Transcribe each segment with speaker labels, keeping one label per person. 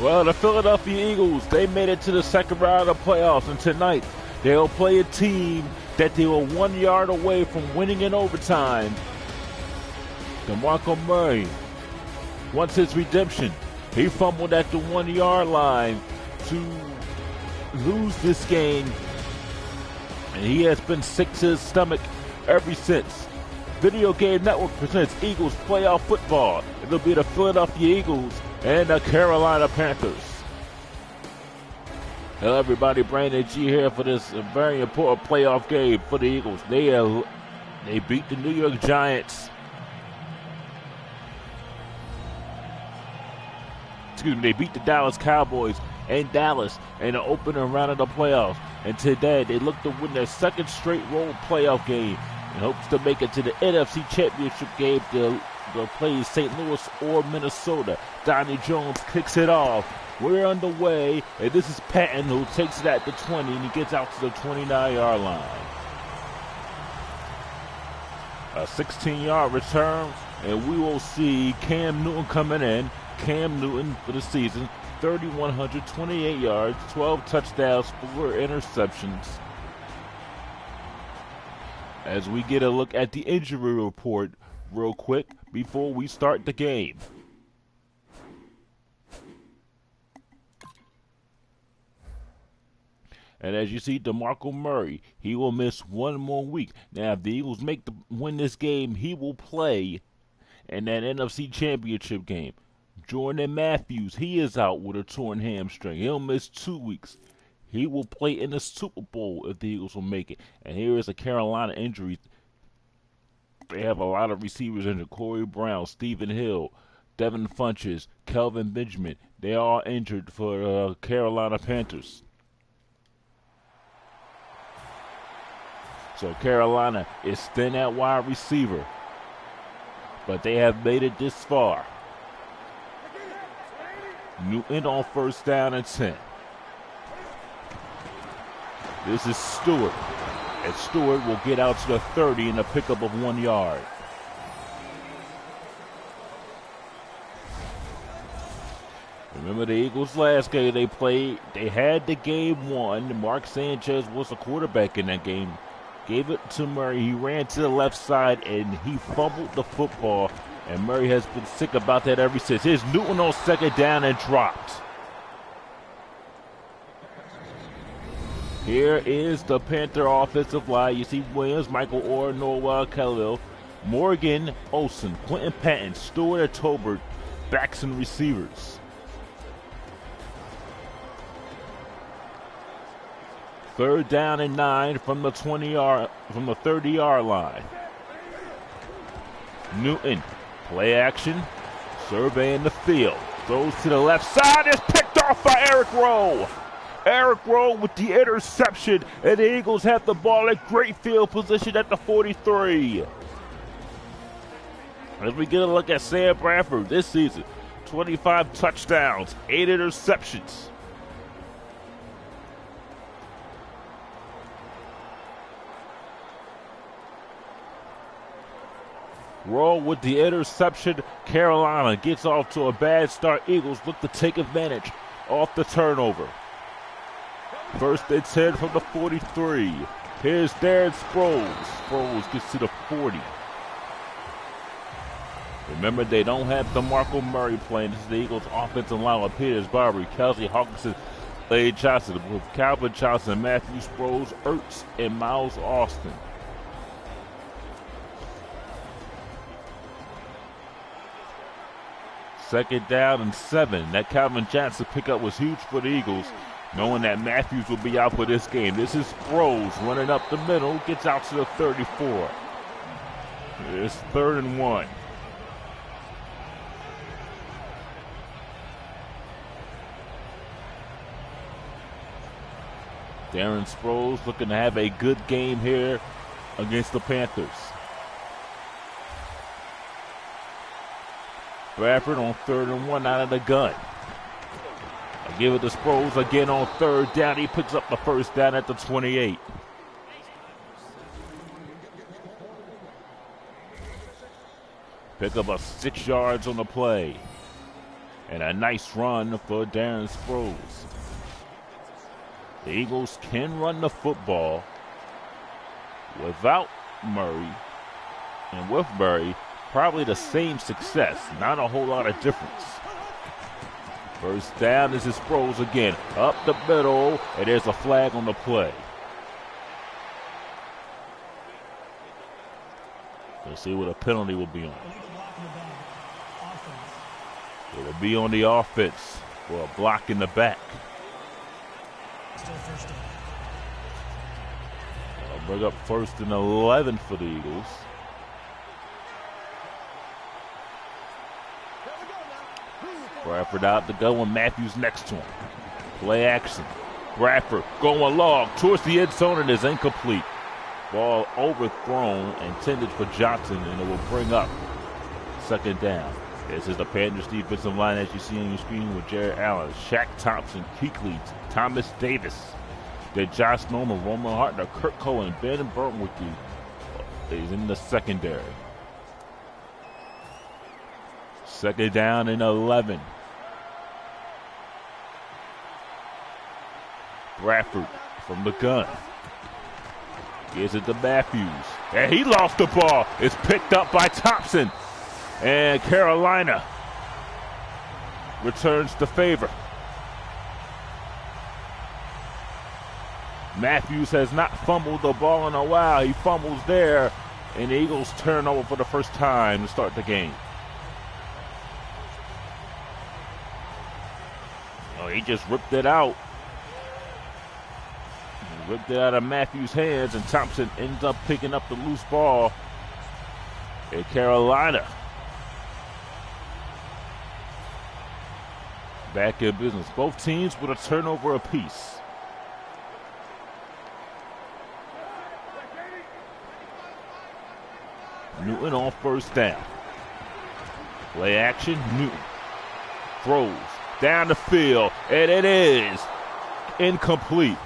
Speaker 1: Well, the Philadelphia Eagles, they made it to the second round of the playoffs, and tonight they'll play a team that they were 1 yard away from winning in overtime. DeMarco Murray wants his redemption. He fumbled at the 1 yard line to lose this game, and he has been sick to his stomach ever since. Video Game Network presents Eagles playoff football. It'll be the Philadelphia Eagles and the Carolina Panthers. Hello everybody, Brandon G here for this very important playoff game for the Eagles. They beat the New York Giants. They beat the Dallas Cowboys in Dallas in the opening round of the playoffs. And today they look to win their second straight road playoff game and hopes to make it to the NFC Championship game. They'll play St. Louis or Minnesota. Donnie Jones kicks it off. We're underway, and this is Patton who takes it at the 20, and he gets out to the 29-yard line. A 16-yard return, and we will see Cam Newton coming in. Cam Newton for the season, 3,128 yards, 12 touchdowns, 4 interceptions. As we get a look at the injury report real quick before we start the game. And as you see, DeMarco Murray, he will miss 1 more week. Now, if the Eagles win this game, he will play in that NFC Championship game. Jordan Matthews, he is out with a torn hamstring. He'll miss 2 weeks. He will play in the Super Bowl if the Eagles will make it. And here is a Carolina injury. They have a lot of receivers injured. Corey Brown, Stephen Hill, Devin Funches, Kelvin Benjamin. They are all injured for the Carolina Panthers. So Carolina is thin at wide receiver. But they have made it this far. Newton on first down and 10. This is Stewart. And Stewart will get out to the 30 in a pickup of 1 yard. Remember the Eagles last game they played, they had the game won. Mark Sanchez was the quarterback in that game. Gave it to Murray. He ran to the left side and he fumbled the football. And Murray has been sick about that ever since. Here's Newton on second down and dropped. Here is the Panther offensive line. You see Williams, Michael Orr, Noah Khalil, Morgan Olsen, Quentin Patton, Stuart Tolbert, backs and receivers. Third down and 9 from the 30-yard line. Newton, play action, surveying the field. Throws to the left side, is picked off by Eric Rowe. Eric Rowe with the interception, and the Eagles have the ball at great field position at the 43. As we get a look at Sam Bradford this season, 25 touchdowns, 8 interceptions. Rowe with the interception. Carolina gets off to a bad start. Eagles look to take advantage off the turnover. First and 10 from the 43. Here's Darren Sproles. Sproles gets to the 40. Remember, they don't have DeMarco Murray playing. This is the Eagles' offensive line with Peters, Barbary, Kelsey, Hawkinson, Lane Johnson, with Calvin Johnson, Matthew Sproles, Ertz, and Miles Austin. Second down and 7. That Calvin Johnson pickup was huge for the Eagles, knowing that Matthews will be out for this game. This is Sproles running up the middle, gets out to the 34. It's 3rd and 1. Darren Sproles looking to have a good game here against the Panthers. Bradford on 3rd and 1 out of the gun. I give it to Sproles again on 3rd down. He picks up the first down at the 28. Pick up a 6 yards on the play. And a nice run for Darren Sproles. The Eagles can run the football without Murray. And with Murray, probably the same success. Not a whole lot of difference. First down, this is Sproles again. Up the middle, and there's a flag on the play. Let's see what a penalty will be on. It'll be on the offense for a block in the back. I'll bring up 1st and 11 for the Eagles. Bradford out to go, and Matthews next to him. Play action. Bradford going long towards the end zone, and is incomplete. Ball overthrown, intended for Johnson, and it will bring up 2nd down. This is the Panthers defensive line, as you see on your screen, with Jared Allen, Shaq Thompson, Kuechly, Thomas Davis, then Josh Norman, Roman Hartner, Kurt Cohen, Ben Burntwicki is in the secondary. 2nd down and 11. Bradford from the gun. Gives it to Matthews. And he lost the ball. It's picked up by Thompson. And Carolina returns the favor. Matthews has not fumbled the ball in a while. He fumbles there, and the Eagles turn over for the first time to start the game. Oh, he just ripped it out. He ripped it out of Matthews' hands, and Thompson ends up picking up the loose ball. And Carolina back in business. Both teams with a turnover apiece. Newton on 1st down. Play action, Newton throws down the field, and it is incomplete.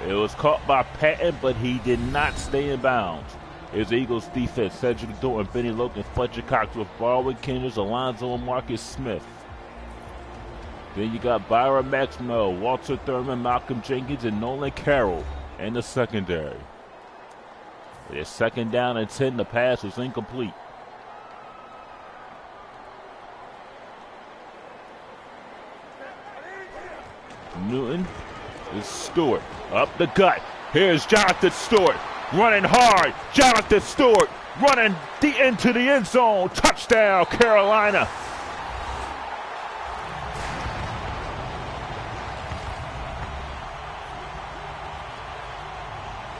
Speaker 1: It was caught by Patton, but he did not stay in bounds. It's the Eagles defense. Cedric Thornton, Benny Logan, Fletcher Cox with Barwin Kenders, Alonzo, and Marcus Smith. Then you got Byron Maxwell, Walter Thurman, Malcolm Jenkins, and Nolan Carroll in the secondary. It's 2nd down and 10. The pass was incomplete. Newton is Stewart. Up the gut. Here's Jonathan Stewart running hard. Jonathan Stewart running into the end zone. Touchdown, Carolina.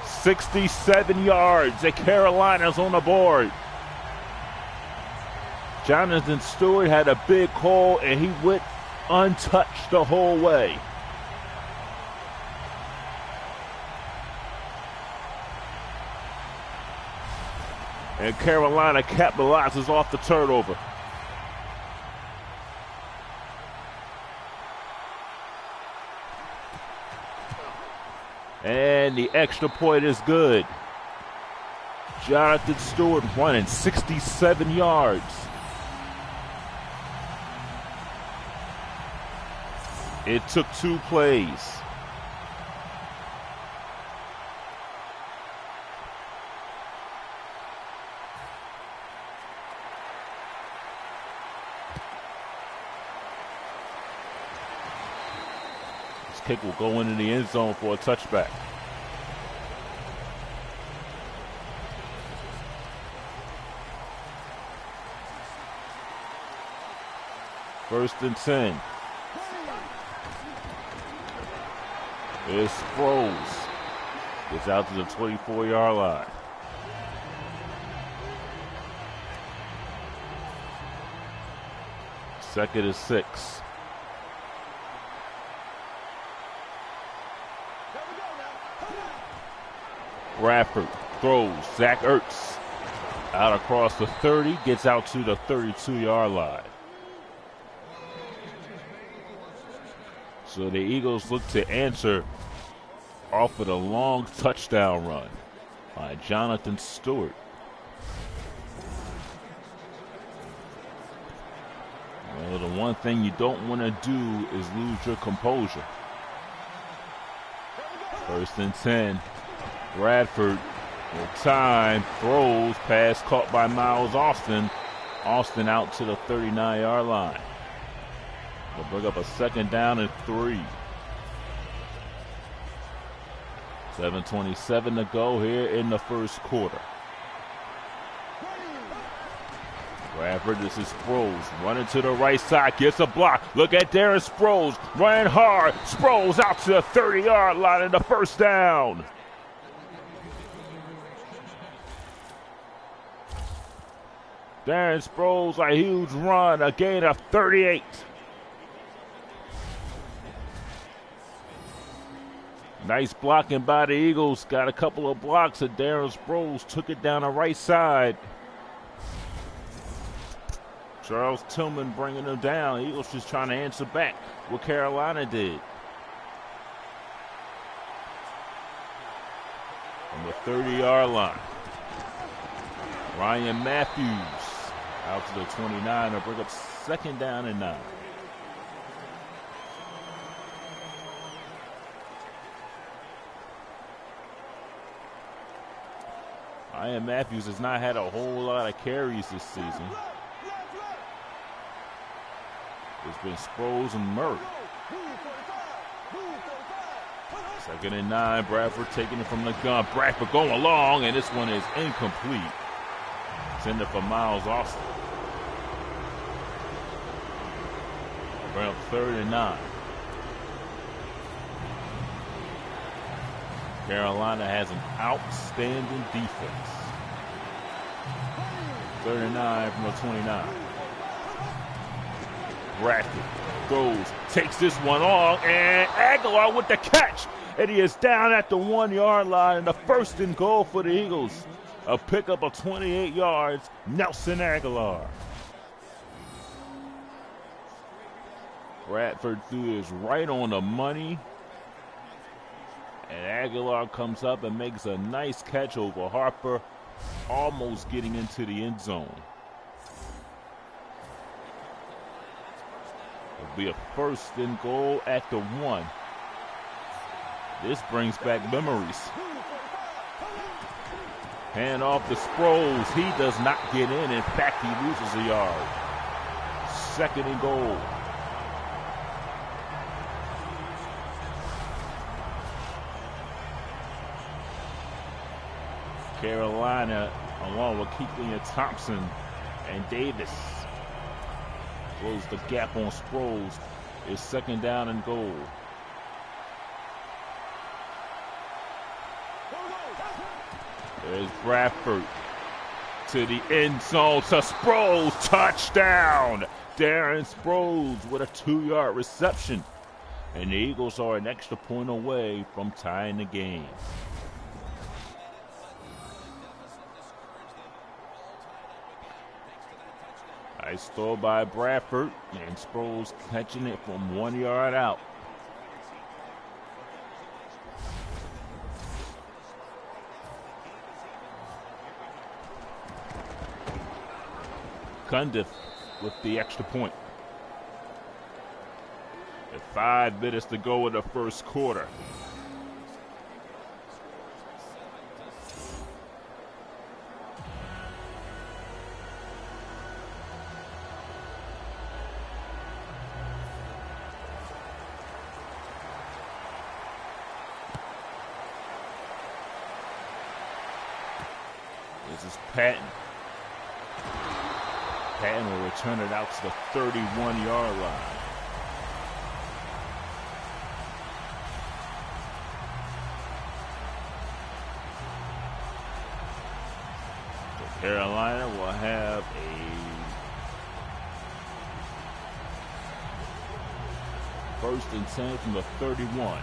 Speaker 1: "67 yards, and Carolina's on the board." Jonathan Stewart had a big hole, and he went untouched the whole way. And Carolina capitalizes off the turnover. And the extra point is good. Jonathan Stewart running 67 yards. It took 2 plays. This kick will go into the end zone for a touchback. First and 10. It's Sproles. Gets out to the 24-yard line. Second and 6. Bradford throws. Zach Ertz out across the 30. Gets out to the 32-yard line. So the Eagles look to answer off of a long touchdown run by Jonathan Stewart. Well, the one thing you don't want to do is lose your composure. 1st and 10. Bradford with time, throws, pass caught by Miles Austin. Austin out to the 39-yard line. They'll bring up a 2nd down and 3. 7:27 to go here in the 1st quarter. Bradford, this is Sproles, running to the right side, gets a block. Look at Darren Sproles, running hard. Sproles out to the 30-yard line and the 1st down. Darren Sproles, a huge run, a gain of 38. Nice blocking by the Eagles. Got a couple of blocks, and Darren Sproles took it down the right side. Charles Tillman bringing them down. Eagles just trying to answer back what Carolina did. From the 30-yard line, Ryan Matthews out to the 29 to bring up 2nd down and 9. Ryan Matthews has not had a whole lot of carries this season. It's been Sproles and Murray. 2nd and 9, Bradford taking it from the gun. Bradford going long, and this one is incomplete. Send it for Miles Austin. Bring up 3rd and 9. Carolina has an outstanding defense. 3rd and 9 from the 29. Bradford throws, takes this one on, and Aguilar with the catch. And he is down at the 1-yard line, and the 1st and goal for the Eagles. A pickup of 28 yards, Nelson Aguilar. Bradford threw this right on the money. And Aguilar comes up and makes a nice catch over Harper, almost getting into the end zone. It'll be a 1st and goal at the 1. This brings back memories. Hand off to Sproles. He does not get in. In fact, he loses a yard. 2nd and goal. Carolina, along with Keithley and Thompson and Davis, close the gap on Sproles. It's 2nd down and goal. There's Bradford to the end zone to Sproles. Touchdown! Darren Sproles with a 2-yard reception. And the Eagles are an extra point away from tying the game. Nice throw by Bradford, and Sproles catching it from 1 yard out. Cundiff with the extra point. With 5 minutes to go in the 1st quarter. This is Patton. Patton will return it out to the 31-yard line. So Carolina will have a 1st and 10 from the 31.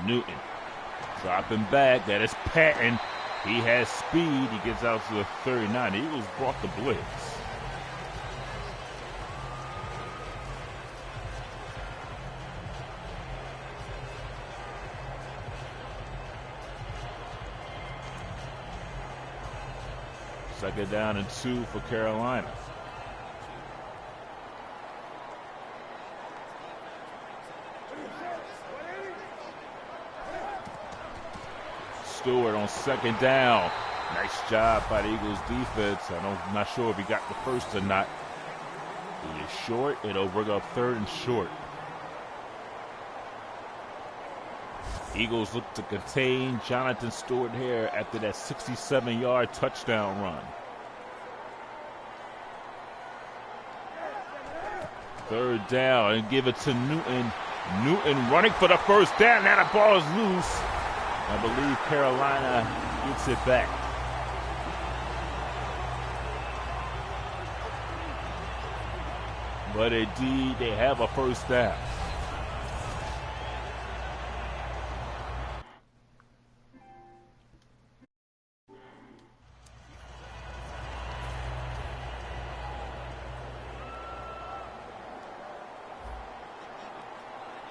Speaker 1: Newton dropping back. That is Patton. He has speed. He gets out to the 39. The Eagles brought the blitz. Second down and 2 for Carolina. Stewart on second down. Nice job by the Eagles defense. I'm not sure if he got the first or not. He is short. It'll bring up third and short. Eagles look to contain Jonathan Stewart here after that 67-yard touchdown run. Third down and give it to Newton. Newton running for the first down. Now the ball is loose. I believe Carolina gets it back. But indeed, they have a first down.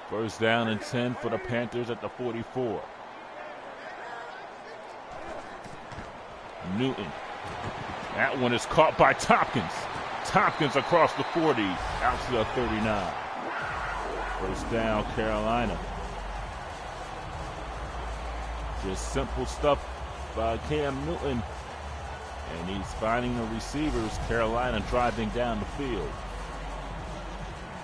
Speaker 1: First down and 10 for the Panthers at the 44. Newton. That one is caught by Tompkins. Tompkins across the 40, out to the 39. First down, Carolina. Just simple stuff by Cam Newton. And he's finding the receivers. Carolina driving down the field.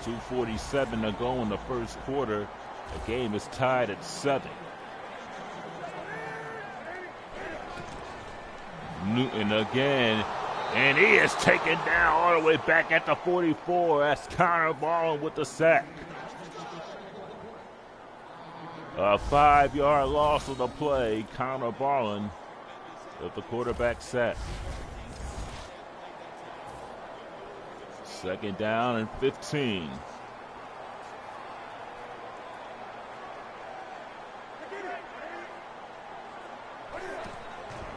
Speaker 1: 2:47 to go in the first quarter. The game is tied at 7. Newton again, and he is taken down all the way back at the 44. That's Connor Barlin with the sack. A 5-yard loss of the play. Connor Barlin with the quarterback sack. Second down and 15.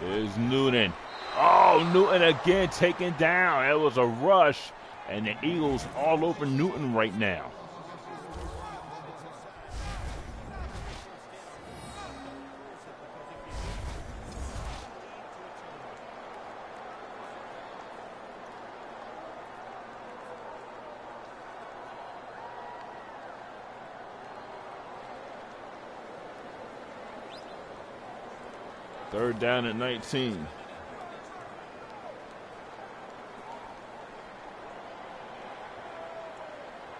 Speaker 1: There's Newton. Oh, Newton again taken down. It was a rush, and the Eagles all over Newton right now. Third down at 19.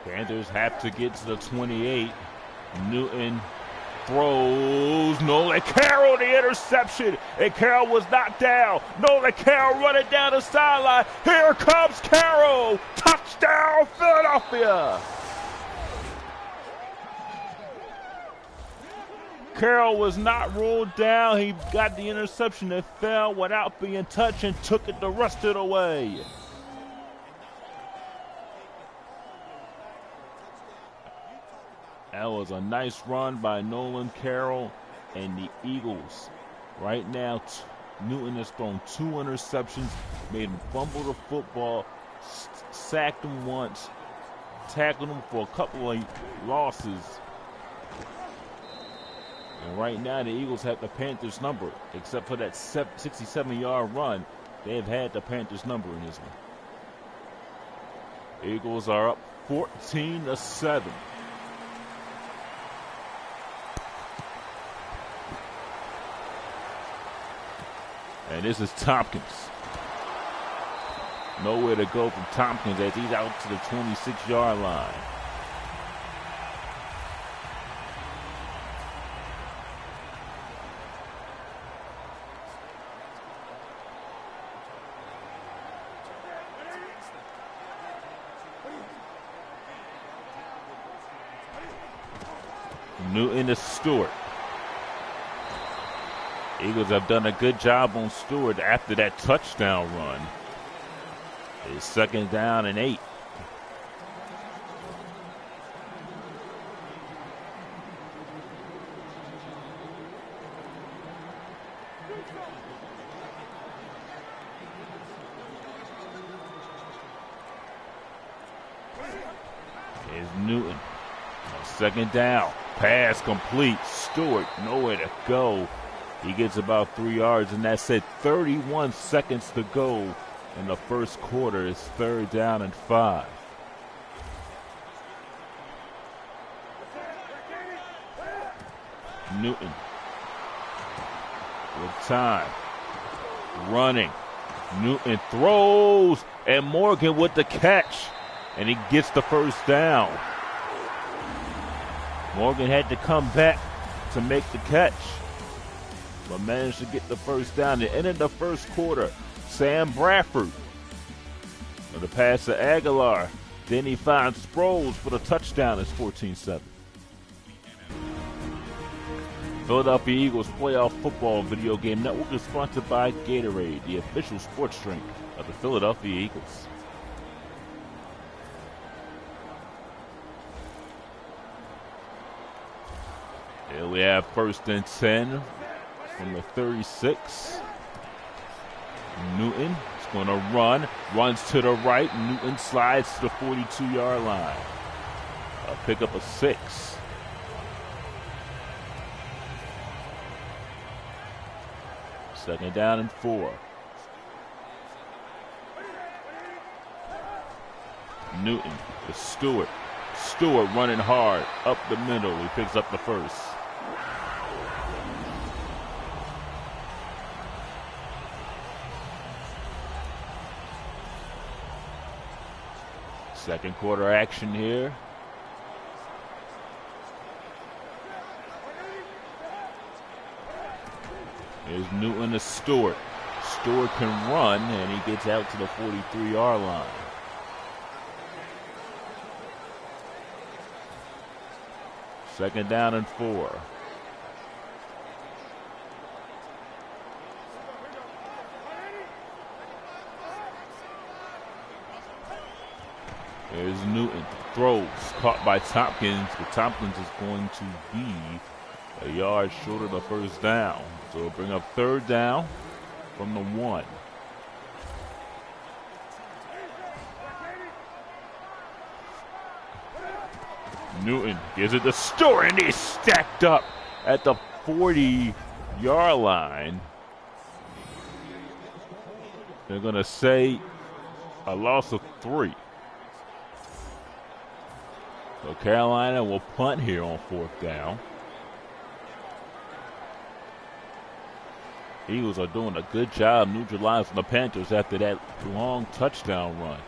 Speaker 1: Panthers have to get to the 28. Newton throws. Nolan Carroll, the interception. And Carroll was knocked down. Nolan Carroll running down the sideline. Here comes Carroll. Touchdown, Philadelphia. Carroll was not ruled down. He got the interception and fell without being touched and took it the rest of the way. That was a nice run by Nolan Carroll and the Eagles. Right now, Newton has thrown 2 interceptions, made him fumble the football, sacked him once, tackled him for a couple of losses. And right now, the Eagles have the Panthers' number. Except for that 67-yard run, they have had the Panthers' number in this one. Eagles are up 14-7. And this is Tompkins. Nowhere to go from Tompkins as he's out to the 26-yard line. Newton to Stewart. Eagles have done a good job on Stewart after that touchdown run. It's second down and 8. Here's Newton. Second down. Pass complete. Stewart nowhere to go. He gets about 3 yards, and that's it. 31 seconds to go in the first quarter. It's 3rd down and 5. Newton with time. Running. Newton throws, and Morgan with the catch, and he gets the first down. Morgan had to come back to make the catch, but managed to get the first down. It ended the first quarter. Sam Bradford with the pass to Aguilar. Then he finds Sproles for the touchdown. It's 14-7. Philadelphia Eagles Playoff Football Video Game Network is sponsored by Gatorade, the official sports drink of the Philadelphia Eagles. Here we have 1st and 10 from the 36. Newton is going to runs to the right. Newton slides to the 42-yard line. A pickup of 6. Second down and 4. Newton to Stewart. Stewart running hard up the middle. He picks up the first. Second quarter action here. Here's Newton to Stewart. Stewart can run, and he gets out to the 43-yard line. Second down and 4. There's Newton. Throws. Caught by Tompkins, but Tompkins is going to be a yard short of the first down. So it'll bring up 3rd down from the 1. Newton gives it to Stewart, and he's stacked up at the 40-yard line. They're going to say a loss of 3. So Carolina will punt here on 4th down. Eagles are doing a good job neutralizing the Panthers after that long touchdown run.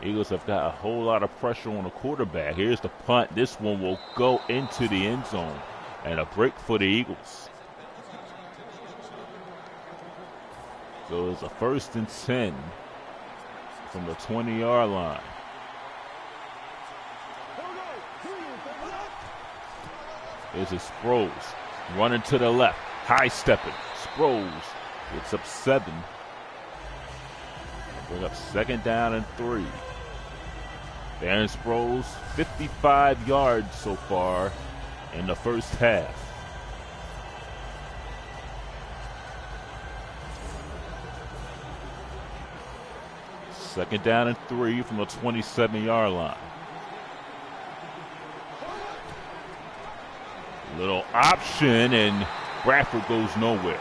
Speaker 1: Eagles have got a whole lot of pressure on the quarterback. Here's the punt. This one will go into the end zone, and a break for the Eagles. So it's a 1st and 10 from the 20-yard line. Here's a Sproles running to the left, high stepping. Sproles gets up 7. Bring up 2nd down and 3. Darren Sproles, 55 yards so far in the first half. Second down and 3 from the 27-yard line. Little option, and Bradford goes nowhere.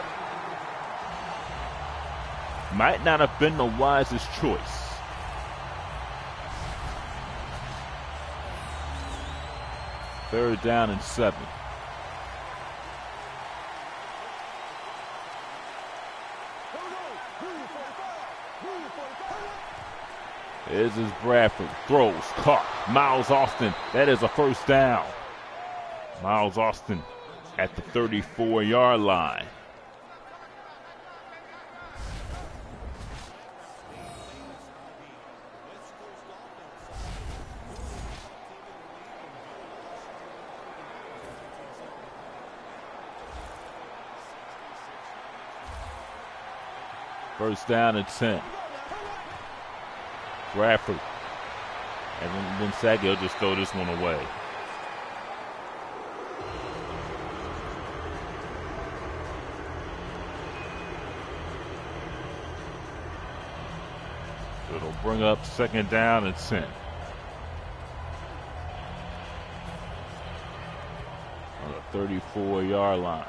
Speaker 1: Might not have been the wisest choice. Third down and 7. This is Bradford. Throws. Caught. Miles Austin. That is a first down. Miles Austin at the 34-yard line. First down and 10. Bradford. And then Saggy will just throw this one away. It'll bring up second down and 10. On the 34-yard line.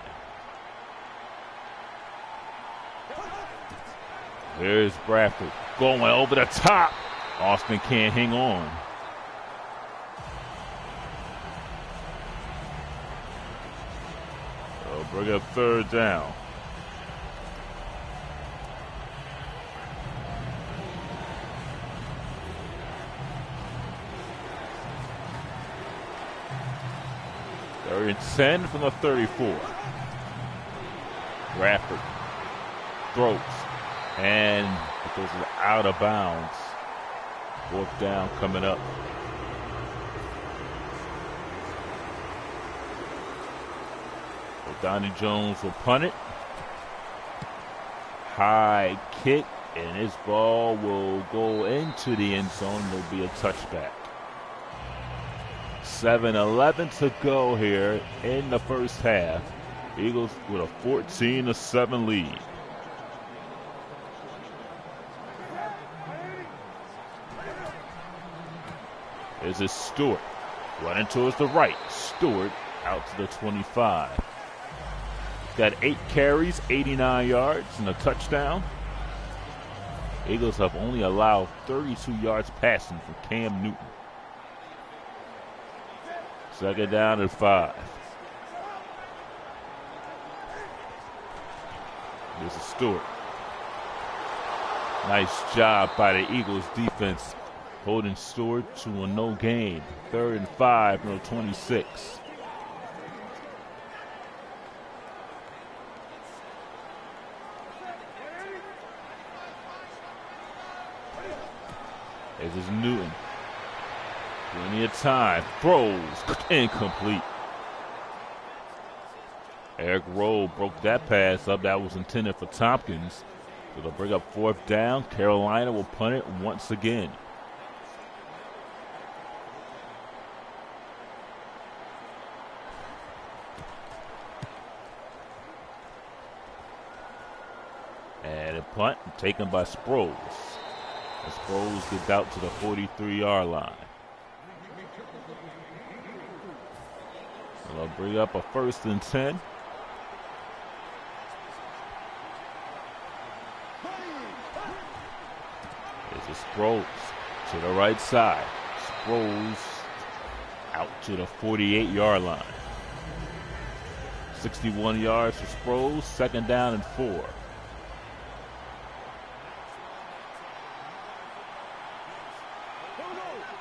Speaker 1: Here's Bradford going over the top. Austin can't hang on. They'll bring up third down. They're in 10 from the 34. Bradford throws, and it goes out of bounds. Fourth down coming up. So Donnie Jones will punt it. High kick, and this ball will go into the end zone. There'll be a touchback. 7:11 to go here in the first half. Eagles with a 14-7 lead. This is Stewart running towards the right. Stewart out to the 25. Got 8 carries, 89 yards, and a touchdown. Eagles have only allowed 32 yards passing from Cam Newton. Second down and 5. This is Stewart. Nice job by the Eagles defense holding Stewart to a no gain. 3rd and 5 from the 26. This is Newton. Plenty of time. Throws. Incomplete. Eric Rowe broke that pass up. That was intended for Tompkins. So they'll bring up 4th down. Carolina will punt it once again. And a punt taken by Sproles. And Sproles gets out to the 43-yard line. They'll bring up a 1st and 10. This is Sproles to the right side. Sproles out to the 48-yard line. 61 yards for Sproles. 2nd down and 4.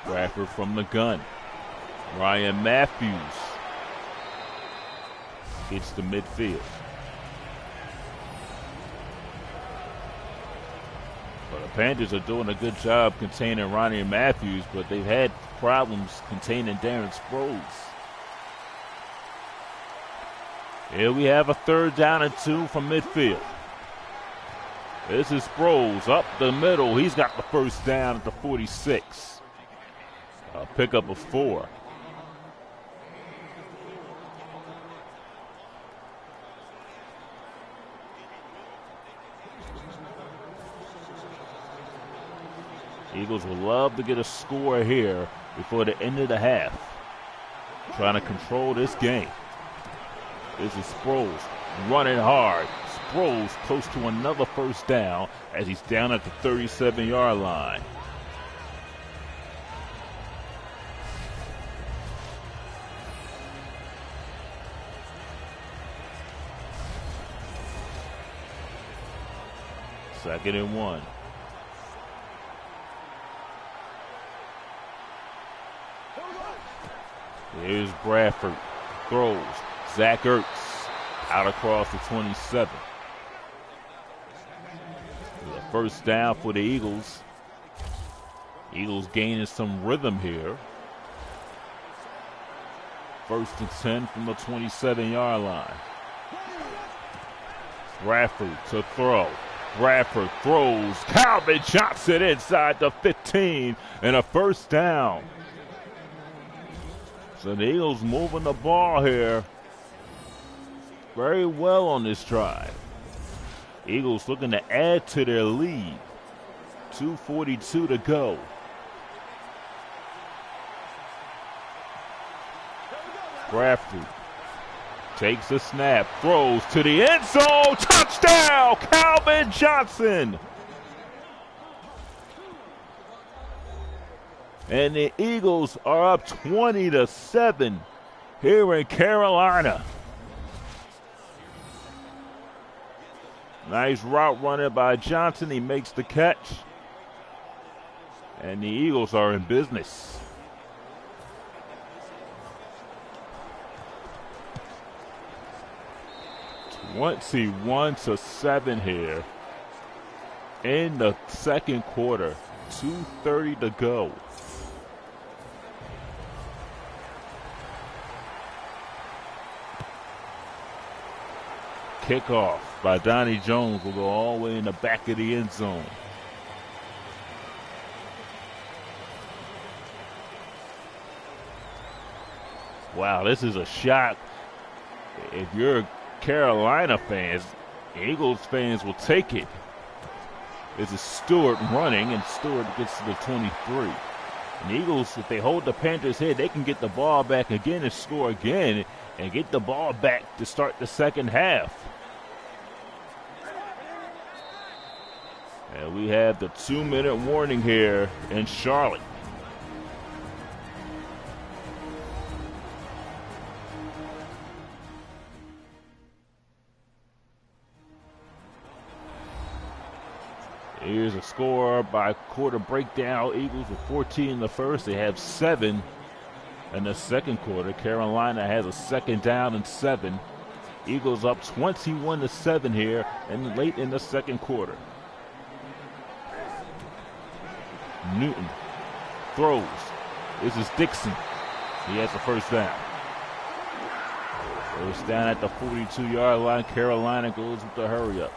Speaker 1: Bradford from the gun. Ryan Matthews gets to midfield. Well, the Panthers are doing a good job containing Ronnie Matthews, but they've had problems containing Darren Sproles. Here we have a 3rd down and 2 from midfield. This is Sproles up the middle. He's got the 1st down at the 46. A pickup of 4. Eagles will love to get a score here before the end of the half. Trying to control this game. This is Sproles running hard. Sproles close to another 1st down as he's down at the 37-yard line. Second and 1. Here's Bradford. Throws. Zach Ertz out across the 27. The 1st down for the Eagles. Eagles gaining some rhythm here. 1st and 10 from the 27-yard line. Bradford to throw. Bradford throws. Calvin Johnson inside the 15 and a 1st down. So the Eagles moving the ball here very well on this drive. Eagles looking to add to their lead. 2:42 to go. Bradford takes the snap, throws to the end zone, touchdown, Calvin Johnson. And the Eagles are up 20-7 here in Carolina. Nice route running by Johnson. He makes the catch. And the Eagles are in business. Once he 1-7 here in the second quarter. 2:30 to go. Kickoff by Donnie Jones will go all the way in the back of the end zone. Wow, this is a shock. If you're Carolina fans, Eagles fans will take it. This is Stewart running, and Stewart gets to the 23. And the Eagles, if they hold the Panthers here, they can get the ball back again and score again and get the ball back to start the second half. And we have the 2-minute warning here in Charlotte. Here's a score by quarter breakdown. Eagles with 14 in the first. They have 7 in the second quarter. Carolina has a second down and 7. Eagles up 21-7 here and late in the second quarter. Newton throws. This is Dixon. He has the first down. First down at the 42-yard line. Carolina goes with the hurry up.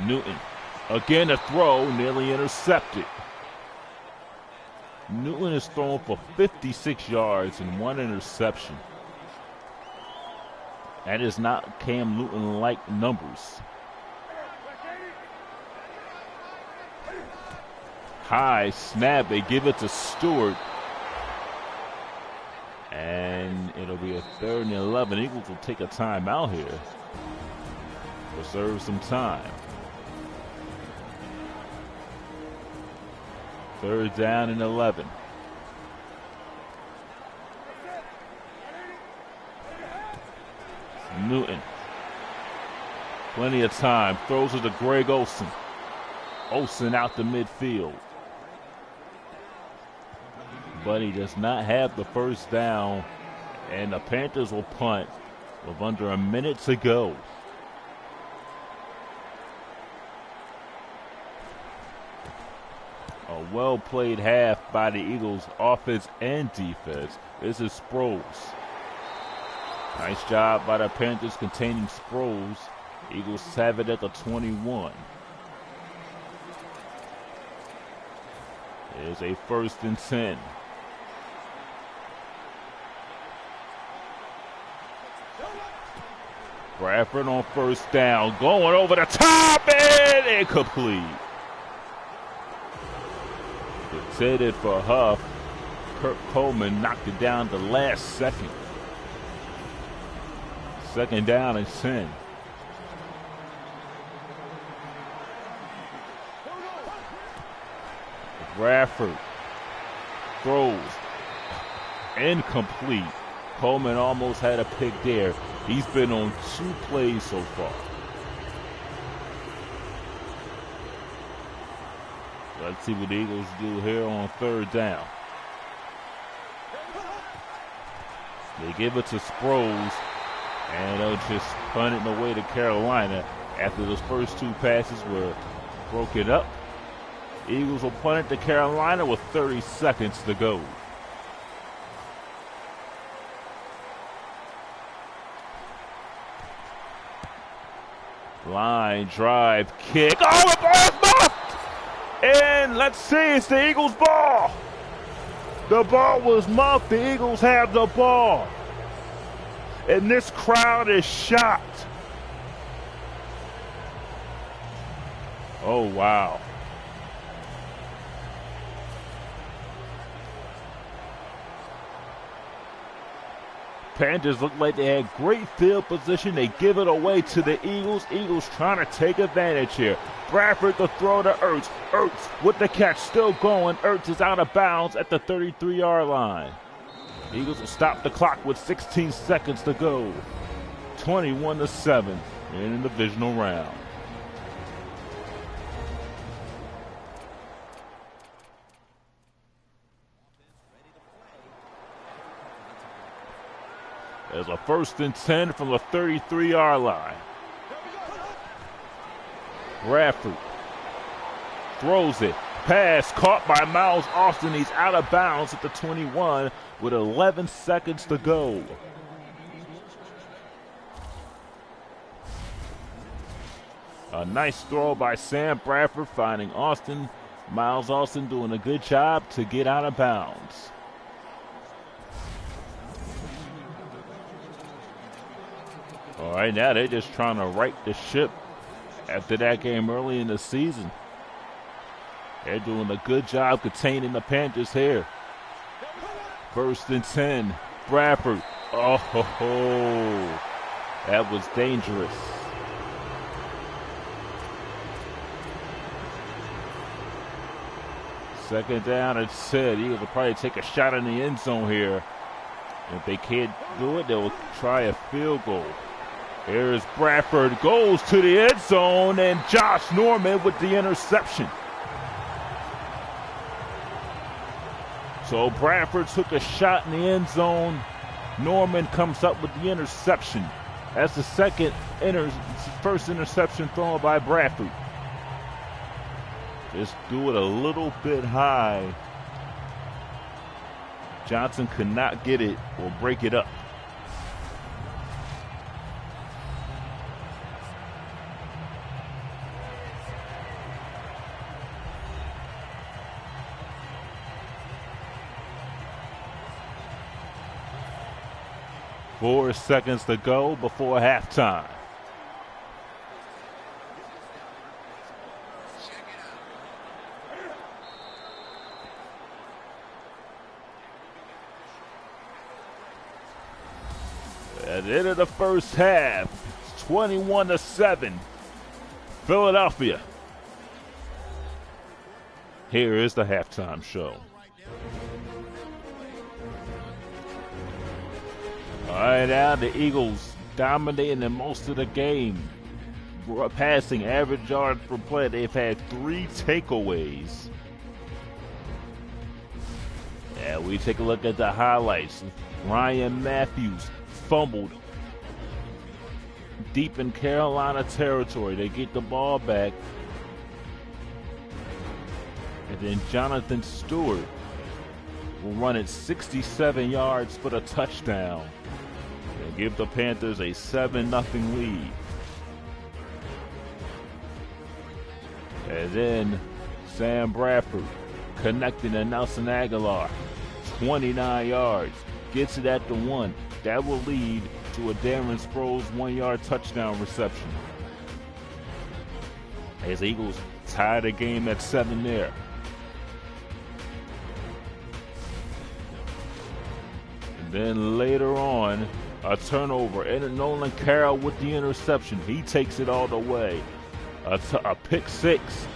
Speaker 1: Newton, again a throw, nearly intercepted. Newton is thrown for 56 yards and 1 interception. That is not Cam Newton-like numbers. High snap, they give it to Stewart. And it'll be a 3rd and 11. Eagles will take a timeout here. Preserve some time. 3rd down and 11. Newton. Plenty of time. Throws it to Greg Olsen. Olsen out the midfield. But he does not have the first down. And the Panthers will punt with under a minute to go. A well-played half by the Eagles, offense and defense. This is Sproles. Nice job by the Panthers containing Sproles. Eagles have it at the 21. There's a 1st and 10. Bradford on first down, going over the top and incomplete. Intended for Huff. Kirk Coleman knocked it down the last second. 2nd down and 10. Bradford throws incomplete. Coleman almost had a pick there. He's been on 2 plays so far. Let's see what the Eagles do here on 3rd down. They give it to Sproles, and they'll just punt it away to Carolina after those first 2 passes were broken up. Eagles will punt it to Carolina with 30 seconds to go. Line drive kick. Oh, the ball's muffed! And let's see, it's the Eagles' ball. The ball was muffed. The Eagles have the ball. And this crowd is shocked. Oh, wow. Panthers look like they had great field position. They give it away to the Eagles. Eagles trying to take advantage here. Bradford the throw to Ertz. Ertz with the catch, still going. Ertz is out of bounds at the 33-yard line. Eagles will stop the clock with 16 seconds to go. 21-7 in the divisional round. There's a 1st and 10 from the 33-yard line. Bradford throws it. Pass caught by Miles Austin. He's out of bounds at the 21 with 11 seconds to go. A nice throw by Sam Bradford finding Austin. Miles Austin doing a good job to get out of bounds. All right, now they're just trying to right the ship after that game early in the season. They're doing a good job containing the Panthers here. 1st and 10, Bradford. Oh, ho, ho. That was dangerous. Second down and 10. Eagles will probably take a shot in the end zone here. If they can't do it, they'll try a field goal. Here's Bradford, goes to the end zone, and Josh Norman with the interception. So Bradford took a shot in the end zone. Norman comes up with the interception. That's the first interception thrown by Bradford. Just do it a little bit high. Johnson could not get it or break it up. Four seconds to go before halftime. At the end of the first half, it's 21-7, Philadelphia. Here is the halftime show. All right, now the Eagles dominating in most of the game. Passing average yards per play, they've had 3 takeaways. Yeah, we take a look at the highlights. Ryan Matthews fumbled deep in Carolina territory. They get the ball back. And then Jonathan Stewart will run it 67 yards for the touchdown and give the Panthers a 7-0 lead. And then Sam Bradford connecting to Nelson Aguilar. 29 yards. Gets it at the 1. That will lead to a Darren Sproles 1-yard touchdown reception. As the Eagles tie the game at 7 there. And then later on, a turnover. And Nolan Carroll with the interception. He takes it all the way. A pick 6.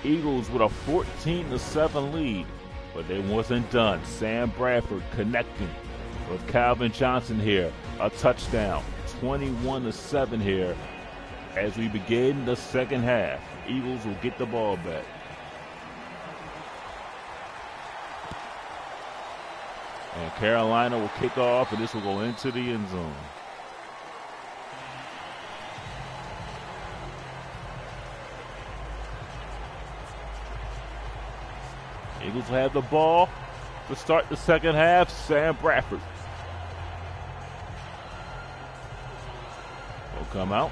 Speaker 1: Eagles with a 14-7 lead. But they wasn't done. Sam Bradford connecting with Calvin Johnson here. A touchdown. 21-7 here as we begin the second half. Eagles will get the ball back. And Carolina will kick off, and this will go into the end zone. Eagles have the ball to start the second half. Sam Bradford will come out.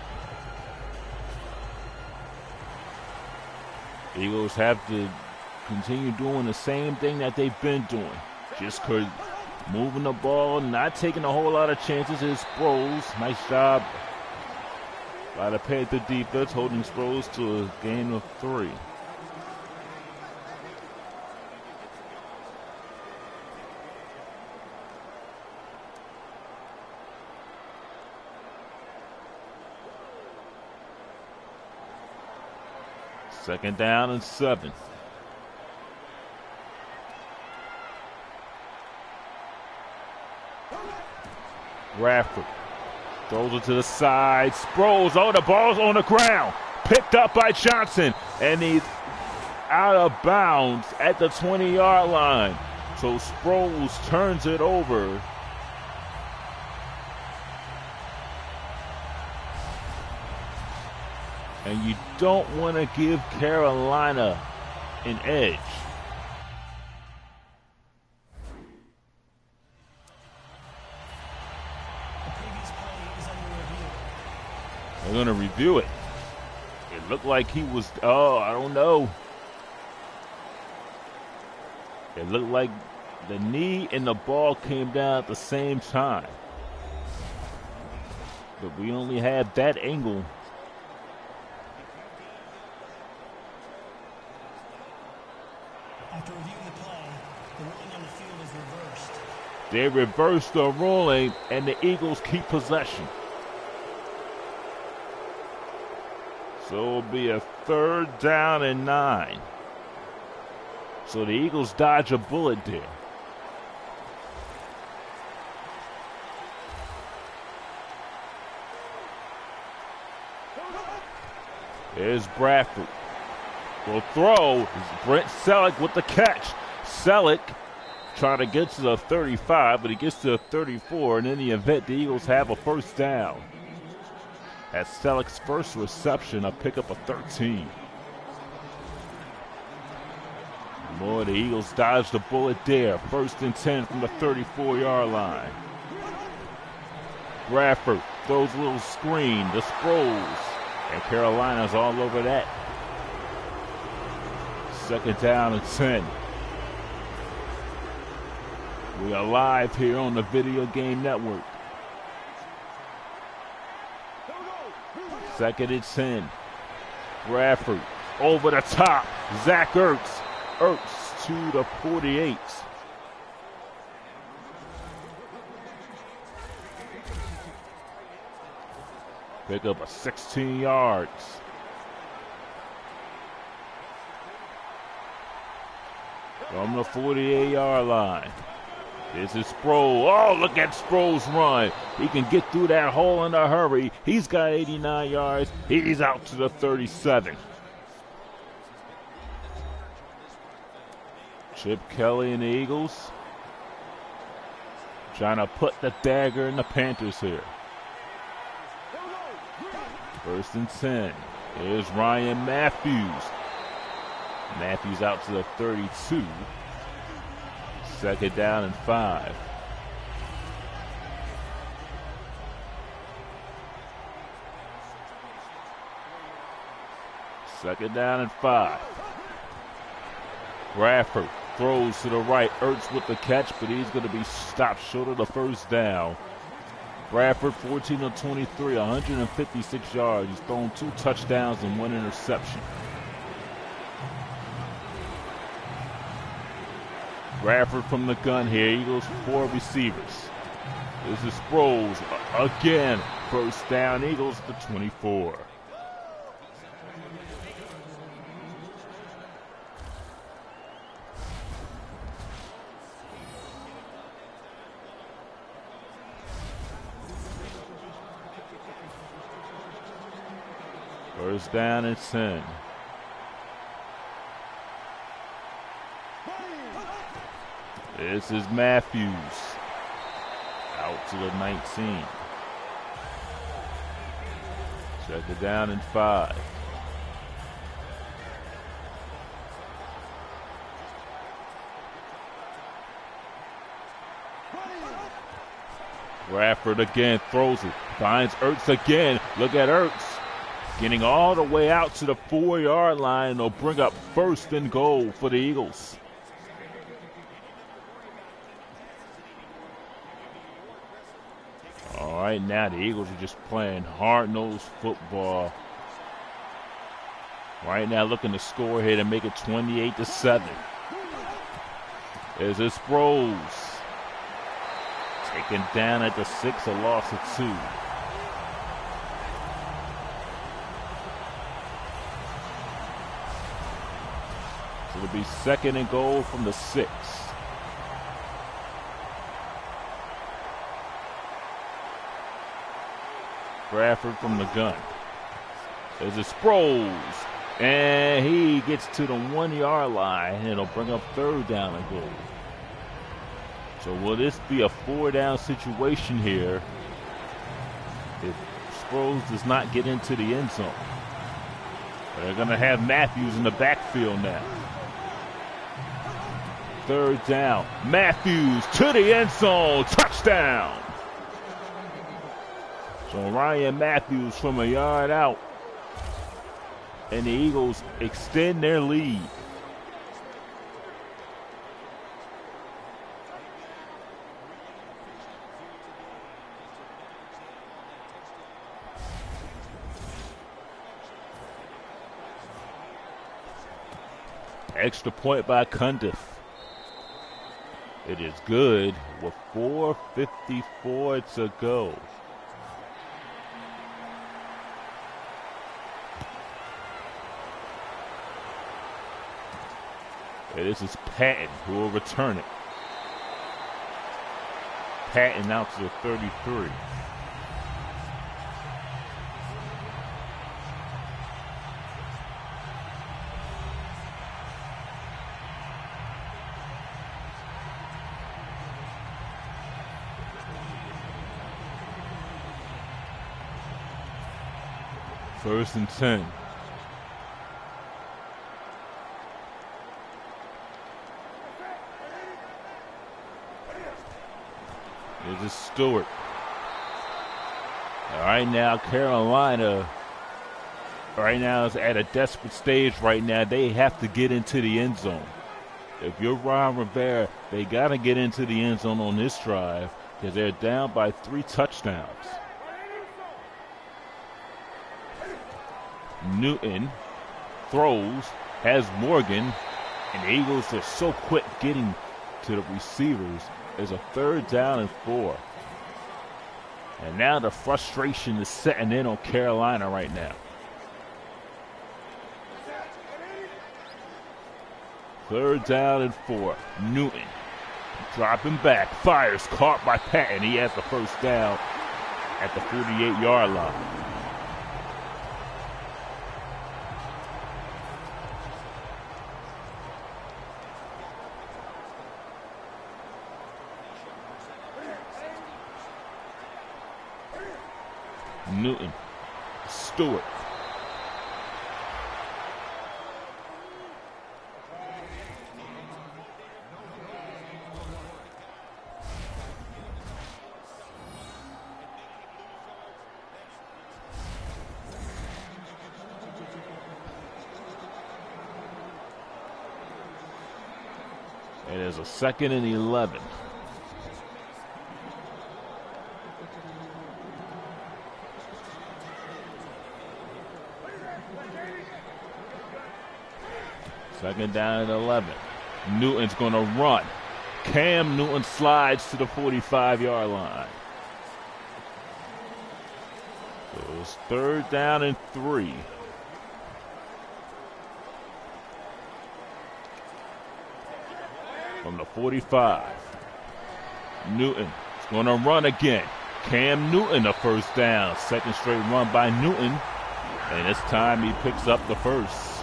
Speaker 1: Eagles have to continue doing the same thing that they've been doing. Just moving the ball, not taking a whole lot of chances. Is Sproles. Nice job by the Panther defense, holding Sproles to a gain of 3. Second down and 7. Bradford throws it to the side. Sproles, the ball's on the ground. Picked up by Johnson, and he's out of bounds at the 20-yard line. So Sproles turns it over. And you don't want to give Carolina an edge. They're going to review it. It looked like he was, I don't know. It looked like the knee and the ball came down at the same time. But we only had that angle.
Speaker 2: After reviewing the play, the ruling on the field is reversed.
Speaker 1: They reversed the ruling, and the Eagles keep possession. So it'll be a 3rd down and 9. So the Eagles dodge a bullet there. There's Bradford. Will throw. Brent Selleck with the catch. Selleck trying to get to the 35, but he gets to the 34, and in the event, the Eagles have a 1st down. That's Selleck's first reception, a pickup of 13. Boy, the Eagles dodged the bullet there. 1st and 10 from the 34-yard line. Bradford throws a little screen to Sproles, and Carolina's all over that. 2nd down and 10. We are live here on the Video Game Network. 2nd and 10. Bradford over the top. Zach Ertz. Ertz to the 48. Pick up a 16 yards. From the 48-yard line. This is Sproles. Oh, look at Sproles run. He can get through that hole in a hurry. He's got 89 yards. He's out to the 37. Chip Kelly and the Eagles trying to put the dagger in the Panthers here. 1st and 10. Here's Ryan Matthews. Matthews out to the 32. 2nd down and 5. Second down and 5. Bradford throws to the right. Ertz with the catch, but he's going to be stopped short of the 1st down. Bradford 14 of 23, 156 yards. He's thrown 2 touchdowns and 1 interception. Bradford from the gun here. Eagles 4 receivers. This is Sproles again. 1st down. Eagles to 24. First down and 10. This is Matthews. Out to the 19. 2nd down and 5. Bradford again throws it. Finds Ertz again. Look at Ertz. Getting all the way out to the 4-yard line. They'll bring up 1st and goal for the Eagles. All right, now the Eagles are just playing hard-nosed football. Right now looking to score here to make it 28-7. There's this Sproles. Taken down at the 6, a loss of 2. It'll be 2nd and goal from the 6. Bradford from the gun. There's a Sproles. And he gets to the 1-yard line. And it'll bring up 3rd down and goal. So will this be a 4-down situation here if Sproles does not get into the end zone? They're going to have Matthews in the backfield now. 3rd down. Matthews to the end zone. Touchdown. So Ryan Matthews from a yard out. And the Eagles extend their lead. Extra point by Cundiff. It is good with 4:54 to go. And this is Patton who will return it. Patton out to the 33. First and 10. This is Stewart. All right, now Carolina right now is at a desperate stage right now. They have to get into the end zone. If you're Ron Rivera, they got to get into the end zone on this drive because they're down by 3 touchdowns. Newton throws, has Morgan, and the Eagles are so quick getting to the receivers. There's a 3rd down and 4. And now the frustration is setting in on Carolina right now. 3rd down and 4. Newton dropping back, fires, caught by Patton. He has the first down at the 48-yard line. Newton, Stewart. It is a 2nd and 11. Second down and 11. Newton's going to run. Cam Newton slides to the 45-yard line. So it's 3rd down and 3. From the 45. Newton is going to run again. Cam Newton the first down. 2nd straight run by Newton. And this time he picks up the first.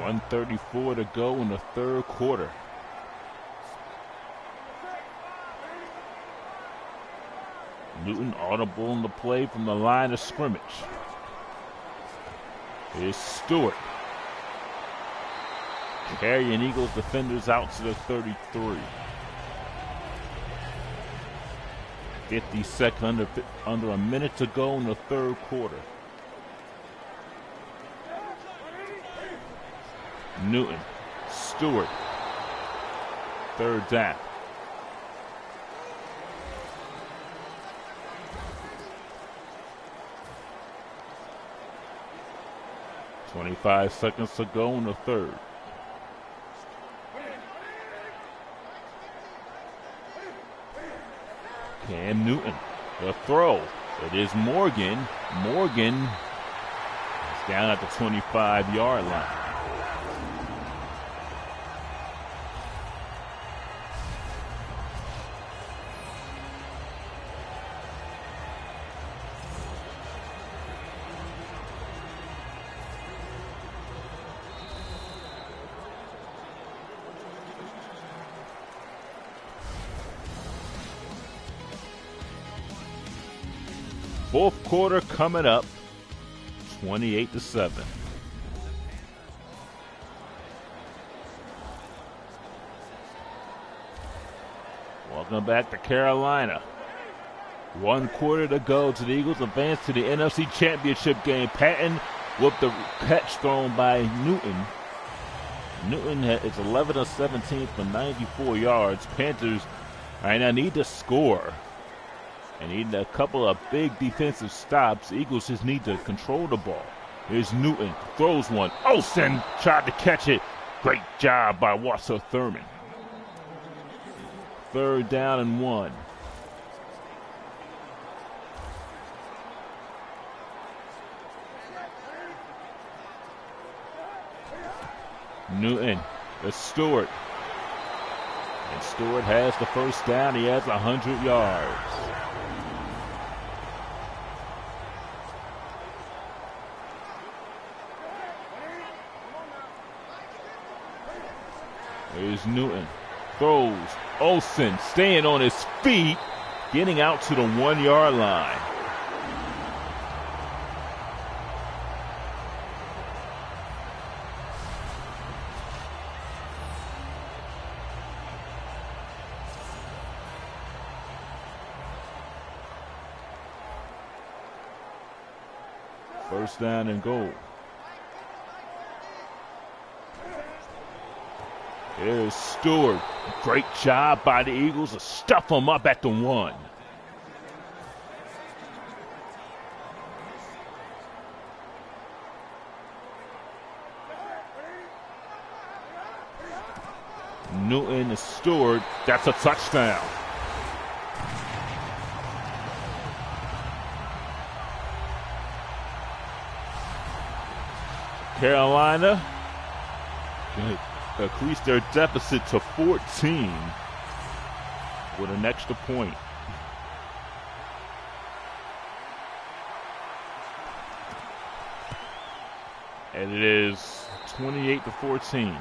Speaker 1: 1:34 to go in the 3rd quarter. Newton audible in the play from the line of scrimmage. Here's Stewart. Carrying Eagles defenders out to the 33. 50 seconds, under a minute to go in the 3rd quarter. Newton, Stewart, 3rd down. .25 seconds to go in the 3rd. Cam Newton, the throw. It is Morgan. Morgan Down at the 25-yard line. Fourth quarter coming up, 28-7. Welcome back to Carolina. 1 quarter to go to the Eagles advance to the NFC Championship game. Patton with the catch thrown by Newton. Newton is 11 of 17 for 94 yards. Panthers right now need to score. And need a couple of big defensive stops. Eagles just need to control the ball. Here's Newton, throws one. Olsen tried to catch it. Great job by Walter Thurman. 3rd down and 1. Newton to Stewart. And Stewart has the first down. He has 100 yards. Here's Newton. Throws. Olsen staying on his feet. Getting out to the 1-yard line. First down and goal. Here's Stewart. Great job by the Eagles to stuff him up at the 1. Newton to Stewart. That's a touchdown. Carolina increased their deficit to 14 with an extra point. And it is 28-14.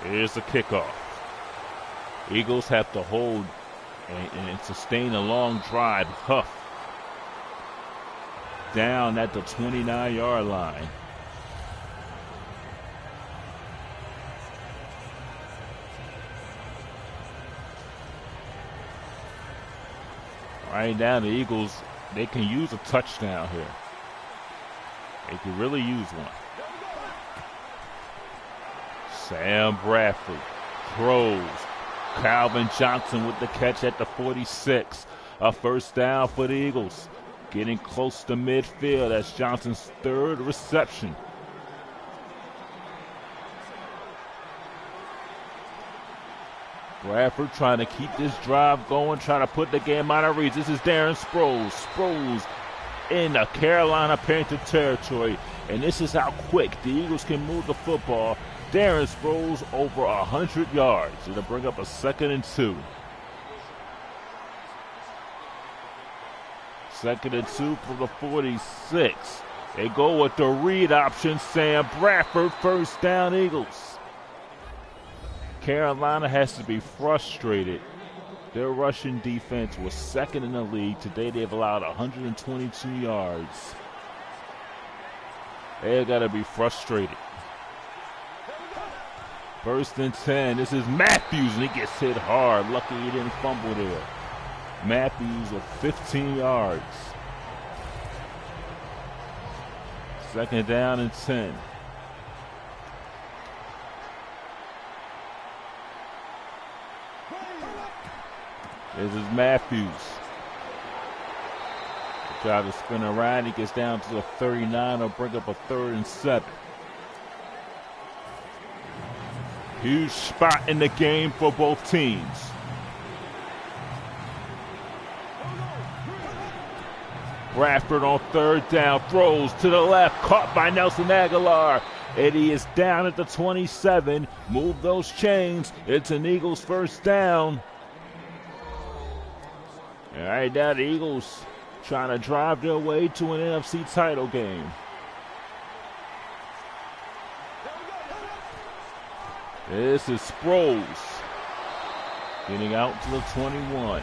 Speaker 1: Here's the kickoff. Eagles have to hold and sustain a long drive. Huff down at the 29-yard line. Right now, the Eagles, they can use a touchdown here. They can really use one. Sam Bradford throws. Calvin Johnson with the catch at the 46. A first down for the Eagles. Getting close to midfield. That's Johnson's 3rd reception. Bradford trying to keep this drive going, trying to put the game out of reach. This is Darren Sproles. Sproles in the Carolina Panther territory. And this is how quick the Eagles can move the football. Darren Sproles over 100 yards. It'll bring up a 2nd and 2. 2nd and 2 for the 46. They go with the read option. Sam Bradford, first down Eagles. Carolina has to be frustrated. Their rushing defense was 2nd in the league. Today they've allowed 122 yards. They got to be frustrated. 1st and 10. This is Matthews, and he gets hit hard. Lucky he didn't fumble there. Matthews with 15 yards. 2nd down and 10. This is Matthews. Try to spin around. He gets down to the 39. Or bring up a 3rd and 7. Huge spot in the game for both teams. Bradford on 3rd down, throws to the left, caught by Nelson Aguilar. And he is down at the 27. Move those chains. It's an Eagles 1st down. All right, now the Eagles trying to drive their way to an NFC title game. This is Sproles getting out to the 21.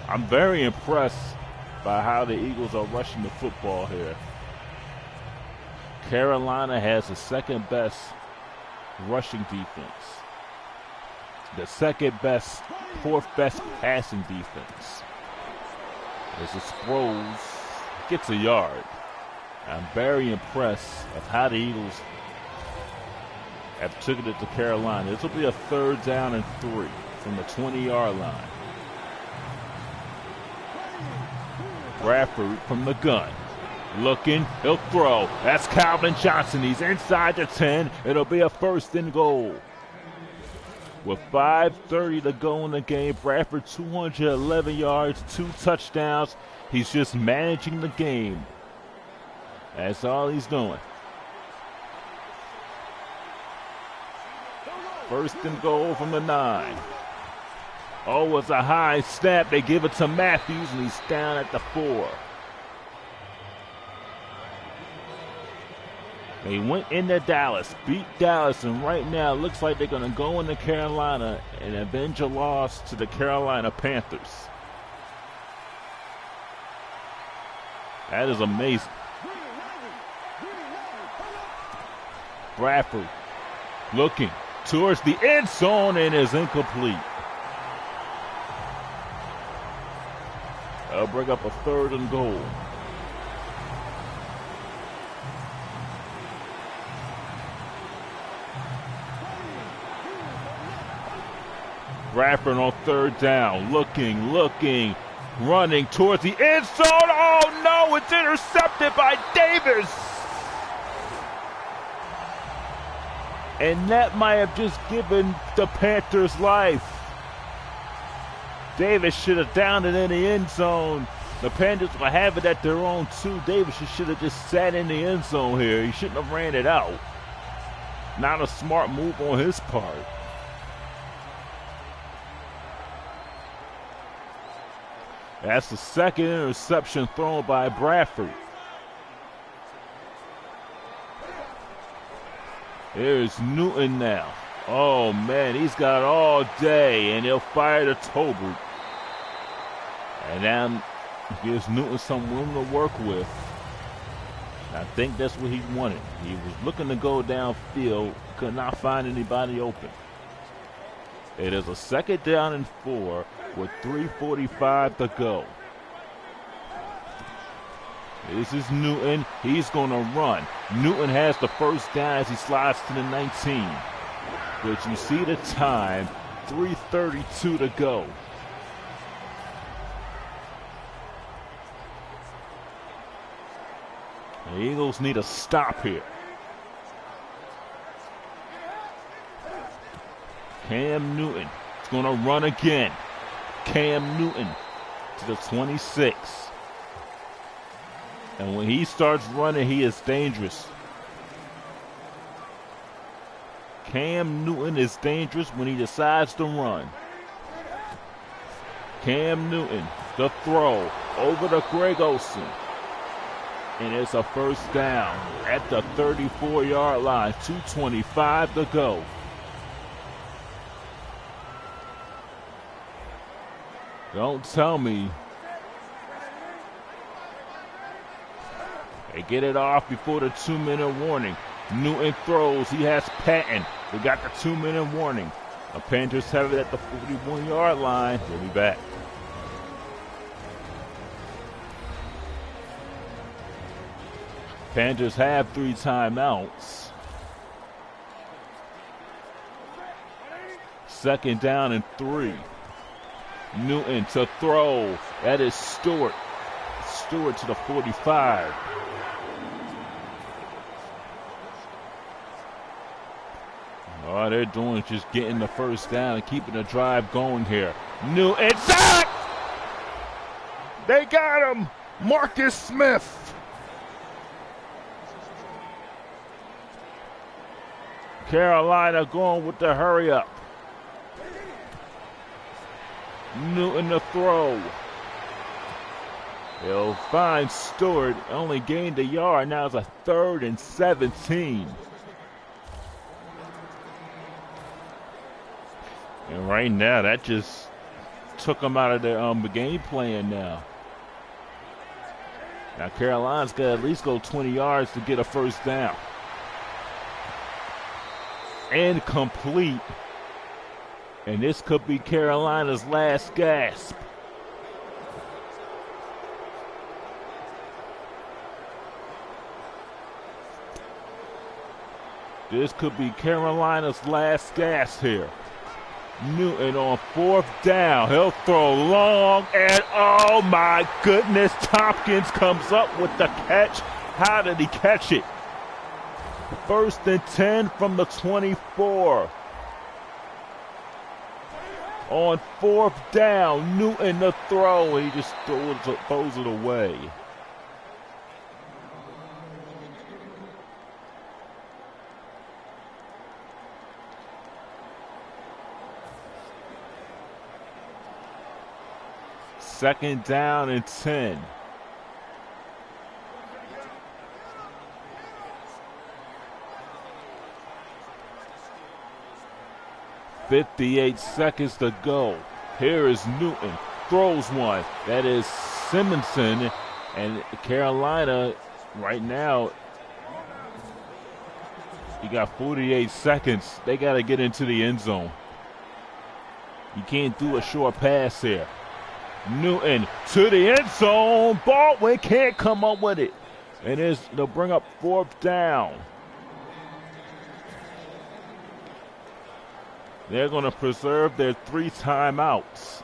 Speaker 1: I'm very impressed by how the Eagles are rushing the football here. Carolina has the 2nd best rushing defense. The 2nd best, 4th best passing defense. As the Sproles gets a yard. I'm very impressed of how the Eagles have taken it to Carolina. This will be a 3rd down and 3 from the 20-yard line. Bradford from the gun. Looking, he'll throw. That's Calvin Johnson. He's inside the 10. It'll be a 1st and goal. With 5:30 to go in the game, Bradford 211 yards, 2 touchdowns. He's just managing the game. That's all he's doing. 1st and goal from the 9. Oh, it's a high snap. They give it to Matthews, and he's down at the 4. They went into Dallas, beat Dallas, and right now it looks like they're going to go into Carolina and avenge a loss to the Carolina Panthers. That is amazing. Bradford looking towards the end zone and is incomplete. They'll bring up a 3rd and goal. Bradford on 3rd down, looking, running towards the end zone. Oh no, it's intercepted by Davis. And that might have just given the Panthers life. Davis should have downed it in the end zone. The Panthers will have it at their own 2. Davis should have just sat in the end zone here. He shouldn't have ran it out. Not a smart move on his part. That's the 2nd interception thrown by Bradford. Here's Newton now. Oh man, he's got all day, and he'll fire to Tolbert. And now gives Newton some room to work with. I think that's what he wanted. He was looking to go downfield, could not find anybody open. It is a 2nd down and 4 with 3:45 to go. This is Newton. He's going to run. Newton has the 1st down as he slides to the 19. But you see the time, 3:32 to go. The Eagles need a stop here. Cam Newton is going to run again. Cam Newton to the 26. And when he starts running, he is dangerous. Cam Newton is dangerous when he decides to run. Cam Newton, the throw over to Greg Olsen. And it's a 1st down at the 34-yard line. 2:25 to go. Don't tell me. They get it off before the 2-minute warning. Newton throws. He has Patton. We got the 2-minute warning. The Panthers have it at the 41-yard line. We'll be back. Panthers have 3 timeouts. 2nd down and 3. Newton to throw. That is Stewart. Stewart to the 45. All they're doing is just getting the first down and keeping the drive going here. Newton, sack! They got him! Marcus Smith. Carolina going with the hurry up. Newton to throw. He'll find Stewart. Only gained a yard. Now it's a 3rd and 17. And right now, that just took them out of their game plan now. Now Carolina's got to at least go 20 yards to get a first down. And complete. And this could be Carolina's last gasp. This could be Carolina's last gasp here. Newton on 4th down. He'll throw long, and oh my goodness, Tompkins comes up with the catch. How did he catch it? 1st and 10 from the 24. On 4th down, Newton the throw, and he just throws it away. Second down and 10. .58 seconds to go. Here is Newton. Throws one. That is Simonson. And Carolina right now, you got 48 seconds. They got to get into the end zone. You can't do a short pass here. Newton to the end zone. Baldwin can't come up with it. And they'll bring up 4th down. They're going to preserve their 3 timeouts.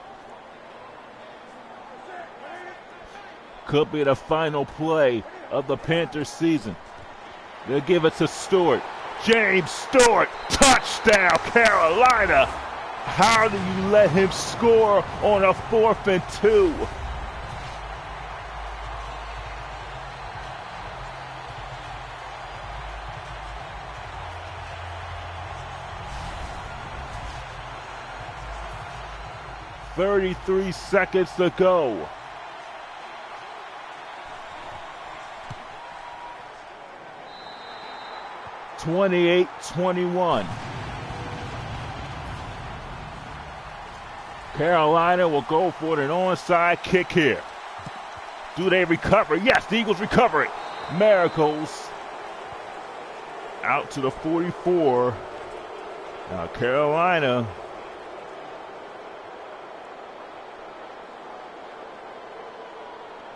Speaker 1: Could be the final play of the Panthers season. They'll give it to Stewart. James Stewart, touchdown Carolina. How do you let him score on a 4th and 2? .33 seconds to go. (28-21). Carolina will go for an onside kick here. Do they recover? Yes, the Eagles recover it. Miracles out to the 44. Now Carolina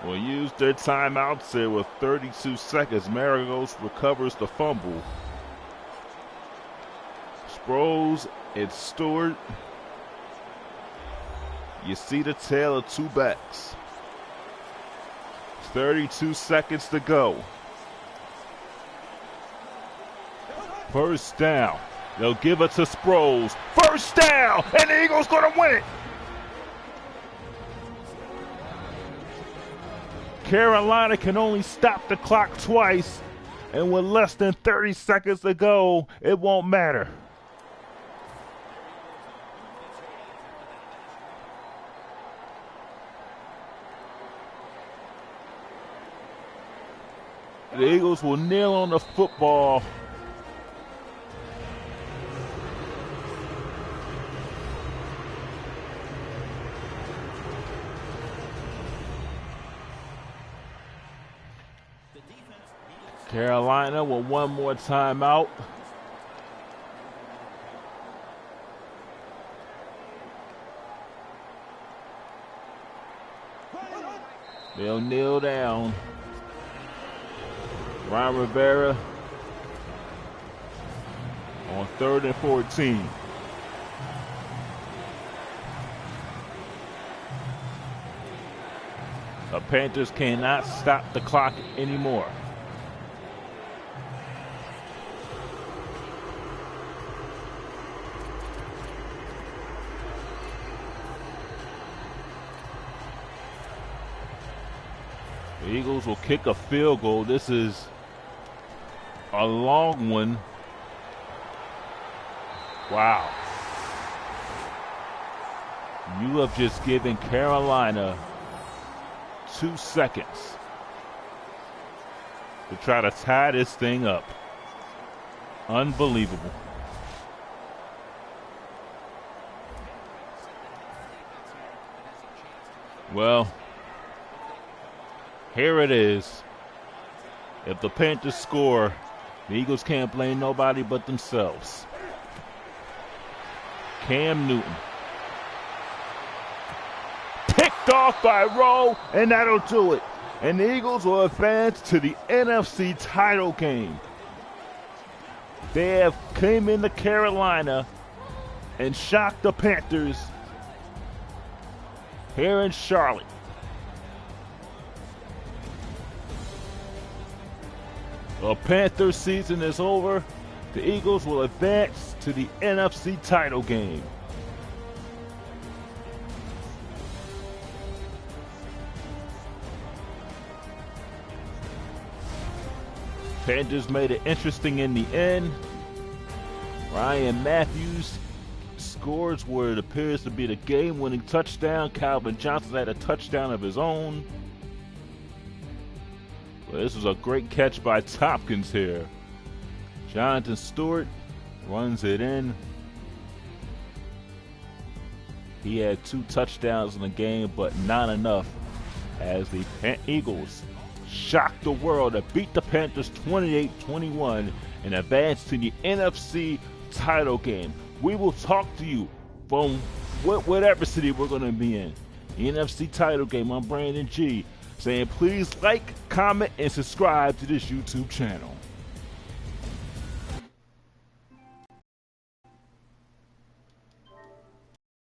Speaker 1: will use their timeouts here with 32 seconds. Miracles recovers the fumble. Sproles and Stewart. You see the tail of 2 backs. 32 seconds to go. First down. They'll give it to Sproles. First down, and the Eagles gonna win it. Carolina can only stop the clock twice, and with less than 30 seconds to go, it won't matter. The Eagles will kneel on the football. Carolina with one more timeout. They'll kneel down. Ron Rivera on 3rd and 14. The Panthers cannot stop the clock anymore. The Eagles will kick a field goal. This is a long one. Wow. You have just given Carolina 2 seconds to try to tie this thing up. Unbelievable. Well, here it is. If the Panthers score, the Eagles can't blame nobody but themselves. Cam Newton. Picked off by Rowe, and that'll do it. And the Eagles will advance to the NFC title game. They have came into Carolina and shocked the Panthers here in Charlotte. The Panthers season is over. The Eagles will advance to the NFC title game. Panthers made it interesting in the end. Ryan Matthews scores where it appears to be the game-winning touchdown. Calvin Johnson had a touchdown of his own. But this was a great catch by Tompkins here. Jonathan Stewart runs it in. He had 2 touchdowns in the game, but not enough as the Eagles shocked the world and beat the Panthers 28-21 and advanced to the NFC title game. We will talk to you from whatever city we're going to be in. The NFC title game. I'm Brandon G. saying please like, comment, and subscribe to this YouTube channel.